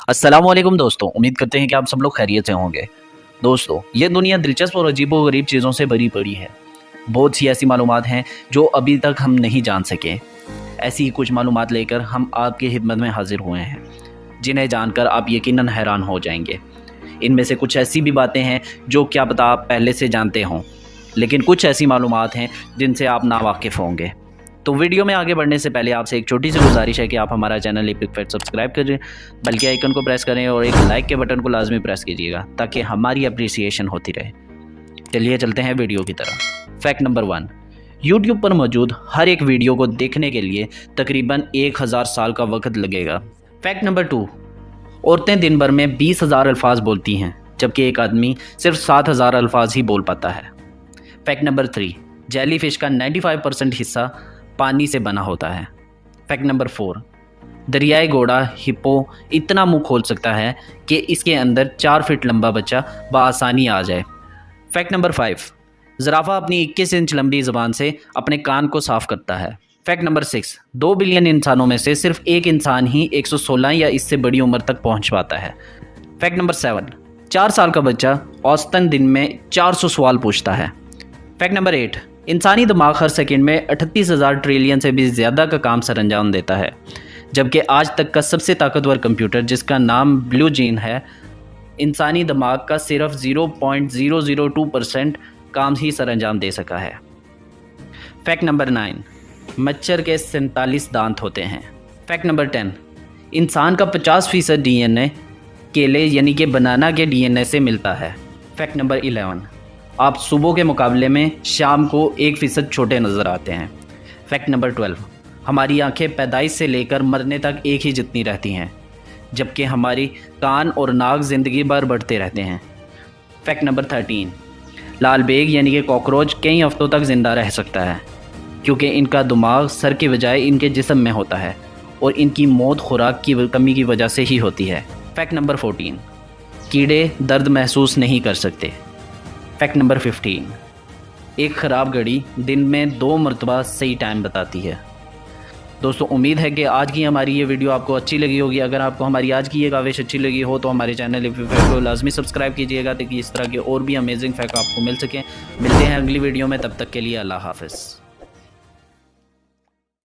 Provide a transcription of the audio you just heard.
अस्सलाम वालेकुम दोस्तों, उम्मीद करते हैं कि आप सब लोग खैरियत से होंगे। दोस्तों, ये दुनिया दिलचस्प और अजीबो-गरीब चीज़ों से भरी पड़ी है। बहुत सी ऐसी मालूमात हैं जो अभी तक हम नहीं जान सके। ऐसी ही कुछ मालूमात लेकर हम आपकी खिदमत में हाजिर हुए हैं, जिन्हें जानकर आप यकीनन हैरान हो जाएंगे। इनमें से कुछ ऐसी भी बातें हैं जो क्या पता आप पहले से जानते हों, लेकिन कुछ ऐसी मालूमात हैं जिनसे आप नावाकिफ़ होंगे। तो वीडियो में आगे बढ़ने से पहले आपसे एक छोटी सी गुजारिश है कि आप हमारा चैनल एपिक फैक्ट सब्सक्राइब करें, बल्कि आइकन को प्रेस करें और एक लाइक के बटन को लाजमी प्रेस कीजिएगा ताकि हमारी अप्रिसिएशन होती रहे। चलिए चलते हैं वीडियो की तरफ। फैक्ट नंबर 1, यूट्यूब पर मौजूद हर एक वीडियो को देखने के लिए तकरीबन 1000 साल का वक्त लगेगा। फैक्ट नंबर 2, औरतें दिन भर में 20,000 अल्फाज बोलती हैं, जबकि एक आदमी सिर्फ 7,000 अल्फाज ही बोल पाता है। फैक्ट नंबर 3, जेलीफिश का 95% हिस्सा पानी से बना होता है। फैक्ट नंबर 4, दरियाई घोड़ा हिप्पो इतना मुंह खोल सकता है कि इसके अंदर 4 फीट लंबा बच्चा बआसानी आ जाए। फैक्ट नंबर 5, ज़राफ़ा अपनी 21 इंच लंबी ज़बान से अपने कान को साफ़ करता है। फैक्ट नंबर 6, 2 बिलियन इंसानों में से सिर्फ एक इंसान ही 116 या इससे बड़ी उम्र तक पहुंच पाता है। फैक्ट नंबर 7, 4 साल का बच्चा औसतन दिन में 400 सवाल पूछता है। फैक्ट नंबर 8, इंसानी दिमाग हर सेकंड में 38,000 ट्रिलियन से भी ज़्यादा का काम सरअंजाम देता है, जबकि आज तक का सबसे ताकतवर कंप्यूटर जिसका नाम ब्लू जीन है, इंसानी दिमाग का सिर्फ 0.002% काम ही सरअंजाम दे सका है। फैक्ट नंबर 9, मच्छर के 47 दांत होते हैं। फैक्ट नंबर 10, इंसान का 50% DNA केले यानी कि बनाना के DNA से मिलता है। फैक्ट नंबर 11, आप सुबह के मुकाबले में शाम को 1% छोटे नज़र आते हैं। फैक्ट नंबर 12, हमारी आंखें पैदाइश से लेकर मरने तक एक ही जितनी रहती हैं, जबकि हमारी कान और नाक ज़िंदगी भर बढ़ते रहते हैं। फैक्ट नंबर 13, लाल बेग यानी कि कॉकरोच कई हफ्तों तक ज़िंदा रह सकता है, क्योंकि इनका दिमाग सर के बजाय इनके जिस्म में होता है और इनकी मौत खुराक की कमी की वजह से ही होती है। फैक्ट नंबर 14, कीड़े दर्द महसूस नहीं कर सकते। फैक्ट नंबर 15, एक ख़राब घड़ी दिन में 2 मरतबा सही टाइम बताती है। दोस्तों, उम्मीद है कि आज की हमारी ये वीडियो आपको अच्छी लगी होगी। अगर आपको हमारी आज की ये काविश अच्छी लगी हो तो हमारे चैनल एपिक फैक्ट को लाजमी सब्सक्राइब कीजिएगा ताकि इस तरह के और भी अमेजिंग फैक्ट आपको मिल सकें। मिलते हैं अगली वीडियो में, तब तक के लिए अल्लाह हाफ़िज़।